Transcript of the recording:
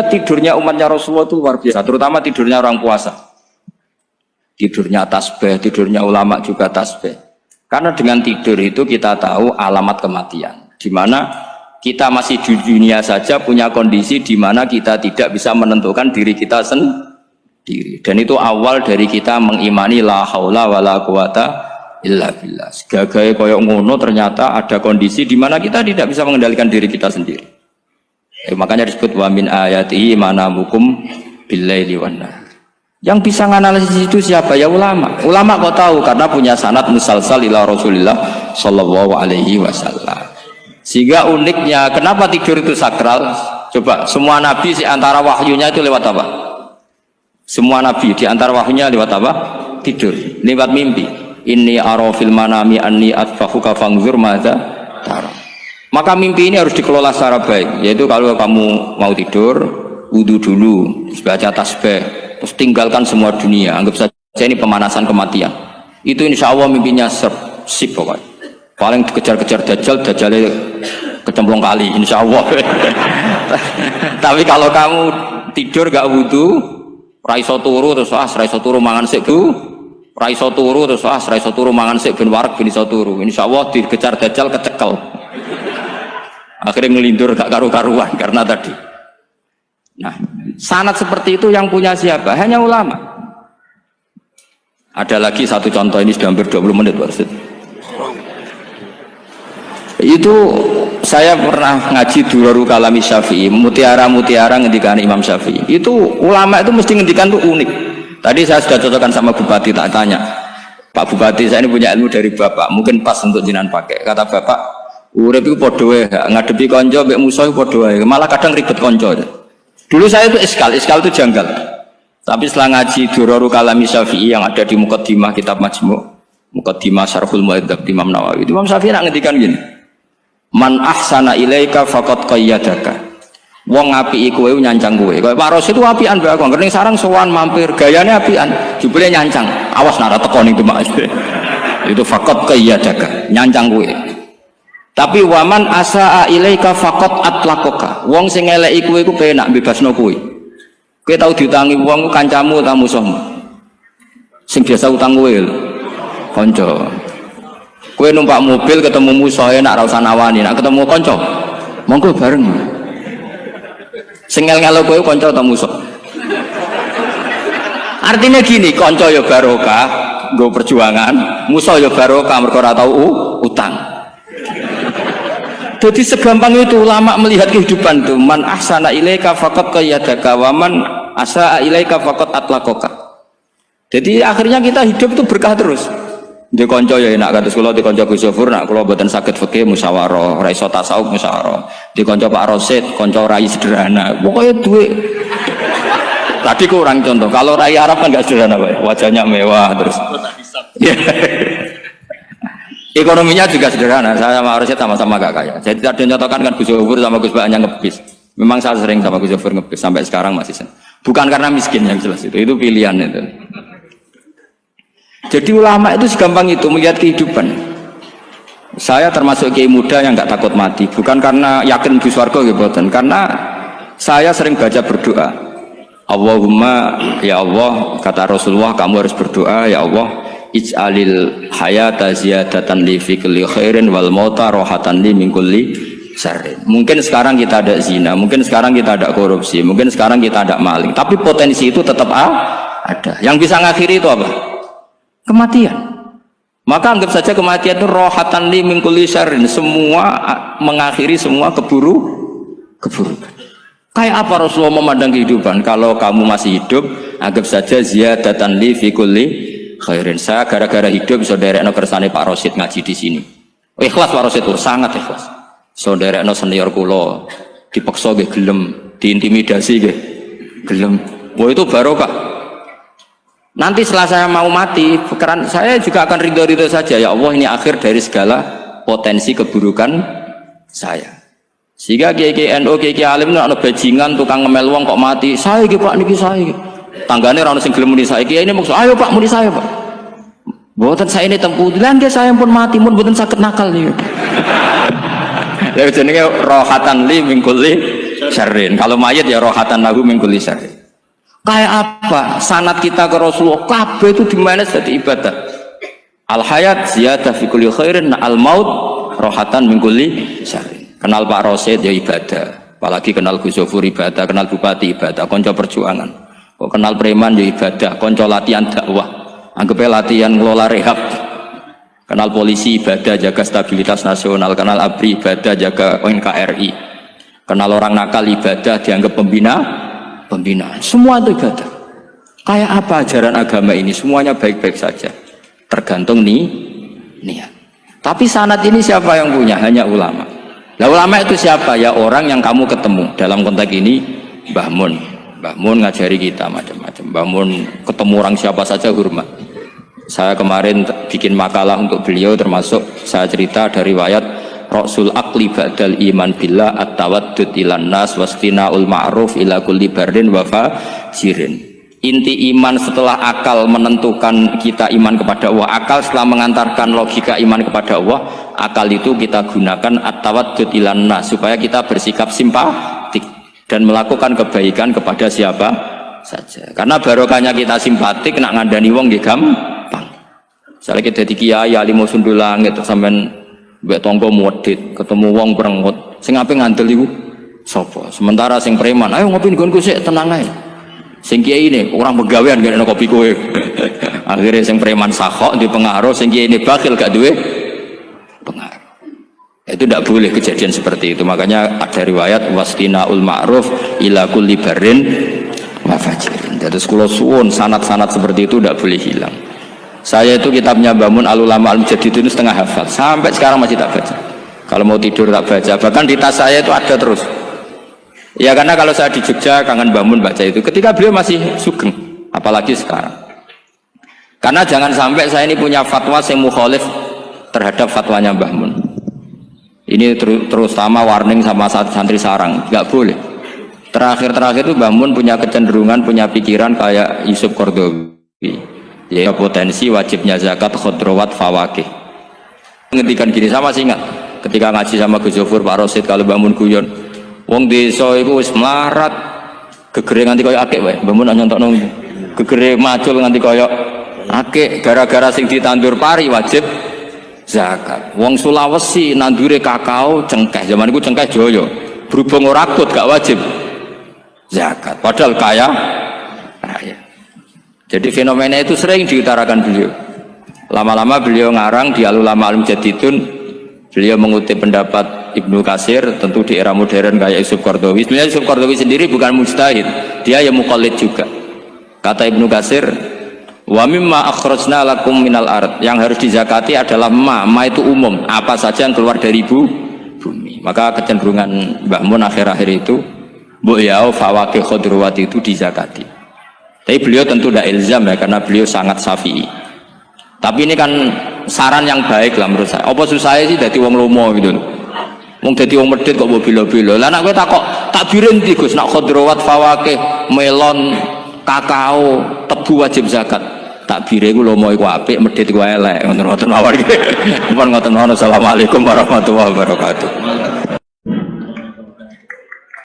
tidurnya umatnya Rasulullah itu luar biasa, terutama tidurnya orang puasa. Tidurnya tasbih, tidurnya ulama juga tasbih. Karena dengan tidur itu kita tahu alamat kematian. Di mana kita masih di dunia saja punya kondisi di mana kita tidak bisa menentukan diri kita sendiri. Dan itu awal dari kita mengimani la haula wala quwata illa billah. Segagai koyok ngono ternyata ada kondisi di mana kita tidak bisa mengendalikan diri kita sendiri. Makanya disebut wa min ayatihi manamukum billaili wan nahar. Yang bisa menganalisis itu siapa? Ya ulama. Ulama kok tahu karena punya sanad musalsal ila Rasulillah sallallahu alaihi wasallam. Sehingga uniknya kenapa tidur itu sakral? Coba semua nabi di antara wahyunya itu lewat apa? Semua nabi di antara wahyunya lewat apa? Tidur, lewat mimpi. Inni ara fil manami anni atfahuka fangzur madza tara. Maka mimpi ini harus dikelola secara baik, yaitu kalau kamu mau tidur, wudu dulu, baca tasbih, terus tinggalkan semua dunia, anggap saja ini pemanasan kematian. Itu insya Allah mimpinya sip pokoknya. Paling dikejar-kejar Dajjalnya kecemplung kali, insya Allah. Tapi kalau kamu tidur gak wudu, raiso turu terus raiso turu mangan sik bu, raiso turu terus raiso turu mangan sik ben warak ben iso turu. Insya Allah dikejar Dajjal kecekel. Akhirnya ngelindur gak karu-karuan karena tadi. Nah, sanad seperti itu yang punya siapa? Hanya ulama. Ada lagi satu contoh, ini sudah hampir 20 menit Pak Ustaz. Itu saya pernah ngaji Durarul Kalami Syafi'i, mutiara-mutiara ngendikan Imam Syafi'i. Itu ulama itu mesti ngendikan tuh unik. Tadi saya sudah cocokkan sama Bupati, tak tanya, Pak Bupati saya ini punya ilmu dari Bapak, mungkin pas untuk jinan pakai. Kata Bapak, urip iku padha wae, ngadepi kanca mbek musuh padha wae. Malah kadang ribet kanca. Dulu saya itu iskal itu janggal. Tapi setelah ngaji Durarul Kalami Syafi'i yang ada di Muqaddimah kitab Majmu', Muqaddimah Syarhul Mu'adzab Imam Nawawi. Imam Syafi'i nak ngendikan gini. Man ahsana ilaika faqad qayyadaka. Wong apiki kowe nyancang kowe. Kaya Pak Rosid itu apian mbak aku. Ngerti sarang sowan mampir, gayane apian, jebule nyancang. Awas nara teko ning Demak. Itu faqad qayyadaka, nyancang kowe. Tapi waman asaa ilaika faqat atlaqaka. Wong sing eleki kowe iku penak bebasno kowe. Kowe tau diutangi wong kancamu ta musuhmu? Sing biasa utang kowe lho. Kanca. Kowe numpak mobil ketemu musuh enak ra usah nawani, nek ketemu kanca monggo bareng. Sing ngel-ngelo kowe kanca ta musuh? Artinya gini, kanca ya barokah, nggo perjuangan, musuh ya barokah mergo ora tau utang. Jadi segampang itu ulama melihat kehidupan tuh. Man ahsana ilaika faqad qayyadaka wa man asaa ilaika faqad atlaqaka. Jadi akhirnya kita hidup itu berkah terus. Di konco ya enak kados kula di konco Gus Zofur nak kula mboten saged fikih musyawarah, ra iso tasawuf musyawarah. Di konco Pak Rosid, konco rai sederhana. Pokoknya duit. Tadi kurang contoh. Kalau rai Arab kan enggak sederhana, Pak. Wajahnya mewah terus. Ya. Ekonominya juga sederhana. Saya sama Rosid sama-sama gak kaya. Jadi tadi nyatakan kan Gus Zofur sama Gus Baknya ngebis. Memang saya sering sama Gus Zofur ngebis sampai sekarang masih sering. Bukan karena miskin yang jelas itu pilihan itu. Jadi ulama itu segampang itu melihat kehidupan. Saya termasuk kiai muda yang nggak takut mati, bukan karena yakin di surga gitu, karena saya sering baca berdoa. Allahumma ya Allah, kata Rasulullah, kamu harus berdoa ya Allah, ij'alil hayata ziyadatan li fi kulli khairin wal mauta rohatan li min kulli syarrin. Mungkin sekarang kita ada zina, mungkin sekarang kita ada korupsi, mungkin sekarang kita ada maling, tapi potensi itu tetap ada. Yang bisa ngakhiri itu apa? Kematian. Maka anggap saja kematian itu rohatan li min kulli syarrin, semua mengakhiri semua keburukan. Kayak apa Rasulullah memandang kehidupan? Kalau kamu masih hidup, anggap saja ziyadatan li fi kulli khairin. Saya gara-gara hidup saudaranya kersane Pak Rosid ngaji di sini. Ikhlas Pak Rosid itu sangat ikhlas. Saudaranya senior kula dipaksa nggih gelem, diintimidasi nggih gelem. Wah itu barokah. Nanti setelah saya mau mati, pikiran saya juga akan ridho-ridho saja. Ya Allah, ini akhir dari segala potensi keburukan saya. Sehingga kiai NU, kiai alim ana bajingan tukang ngemel wong kok mati. Saya iki Pak niki saya. Tanggane ora ono sing gelem muni saya. Kiai ini maksud, ayo Pak muni saya Pak. Mboten saya ini tempuh. Lan saya pun mati pun mboten saged nakal niku. Lha jenenge rohatan li min kulli syarrin. Kalau mayit ya rohatan lahu min kulli syarrin. Kayak apa sanad kita ke Rasulullah? Kabeh itu dimana jadi ibadah. Al hayat ziyadah fi kulli khairin, al maut rohatan min kulli syarrin. Kenal Pak Rosid ya ibadah. Apalagi kenal Gus Zofur ibadah, kenal Bupati ibadah, konco perjuangan. Kok kenal preman ya ibadah, konco latihan dakwah. Anggapnya latihan ngelola rehab. Kenal polisi ibadah, jaga stabilitas nasional. Kenal ABRI ibadah, jaga NKRI. Kenal orang nakal ibadah, dianggap pembinaan. Semua itu ibadah. Kayak apa ajaran agama ini? Semuanya baik-baik saja. Tergantung niat. Tapi sanad ini siapa yang punya? Hanya ulama. Nah ulama itu siapa? Ya orang yang kamu ketemu. Dalam konteks ini Mbah Mun. Mbah Mun ngajari kita macam-macam. Mbah Mun ketemu orang siapa saja hormat. Saya kemarin bikin makalah untuk beliau, termasuk saya cerita dari riwayat Rasul Aqli ba'dal iman billah at-tawaddud ilan nas wastina'ul ma'ruf ila kulli barrin wa fajirin. Inti iman setelah akal menentukan kita iman kepada Allah, akal setelah mengantarkan logika iman kepada Allah, akal itu kita gunakan at-tawaddud ilan nas supaya kita bersikap simpatik dan melakukan kebaikan kepada siapa saja. Karena barokahnya kita simpatik nak ngandani wong nggih gampang. Misalnya kita di kiai alim sundul langit sampean mbek tangga muwedhit ketemu wong perengut sing ape ngandel iku sapa? Sementara sing preman ayo ngopi nggonku sik tenang ae. Sing kiai ini orang pegawean gak ada kopi kowe. Akhirnya sing preman sakok di pengaruh, sing kiai ini bakil gak duwe pengaruh. Itu tidak boleh kejadian seperti itu. Makanya ada riwayat wastina'ul ma'ruf ila kulli barrin wa fajirin. Jadi kula suwun sanad-sanad seperti itu tidak boleh hilang. Saya itu kitabnya Mbah Mun Al-Ulama Al-Mujaddid itu setengah hafal. Sampai sekarang masih tak baca. Kalau mau tidur tak baca. Bahkan di tas saya itu ada terus. Ya karena kalau saya di Jogja kangen Mbah Mun baca itu ketika beliau masih sugeng, apalagi sekarang. Karena jangan sampai saya ini punya fatwa yang mukhalif terhadap fatwanya Mbah Mun. Ini terutama warning sama santri sarang, nggak boleh. Terakhir itu Mbah Mun punya kecenderungan, punya pikiran kayak Yusuf Qaradawi. Ya potensi wajibnya zakat khodrowat fawakih. Ngendikan gini sama sih ingat ketika ngaji sama Gus Zofur Pak Rosid kalau Mbah Mun guyon. Wong desa iku wis melarat gegere nganti kaya akeh wae. Mbah Mun nyontokno gegere macul nganti kaya akeh gara-gara sing ditandur pari wajib zakat. Wong Sulawesi nandure kakao cengkeh, zaman iku cengkeh Jaya. Berhubung ora akut gak wajib zakat. Padahal kaya raya. Jadi fenomena itu sering diutarakan beliau. Lama-lama beliau ngarang di Al-Ulama Al-Mujaddidun. Beliau mengutip pendapat Ibnu Katsir, tentu di era modern kayak Yusuf Qaradawi. Sebenarnya Yusuf Qaradawi sendiri bukan mujtahid, dia yang muqallid juga. Kata Ibnu Katsir, wa mimma akhrajna lakum minal ard, yang harus dizakati adalah ma itu umum, apa saja yang keluar dari bumi. Maka kecenderungan Mbah Mun akhir-akhir itu mbok yao fawakih khodrowat itu dizakati. Tapi beliau tentu tidak ilzam ya, karena beliau sangat syafi'i. Tapi ini kan saran yang baik lah menurut saya. Apa susah sih dadi wong lomo gitu. Wong dadi wong medhit kok mbok bilo-bilo. Lah nek kowe takok takbirin ndi Gus, nak khodrowat fawakih, melon, kakao, tebu wajib zakat. Takbire iku lomo iku apik, medhit iku elek. Ngoten mawon iki. Mun ngoten. Assalamualaikum warahmatullahi wabarakatuh.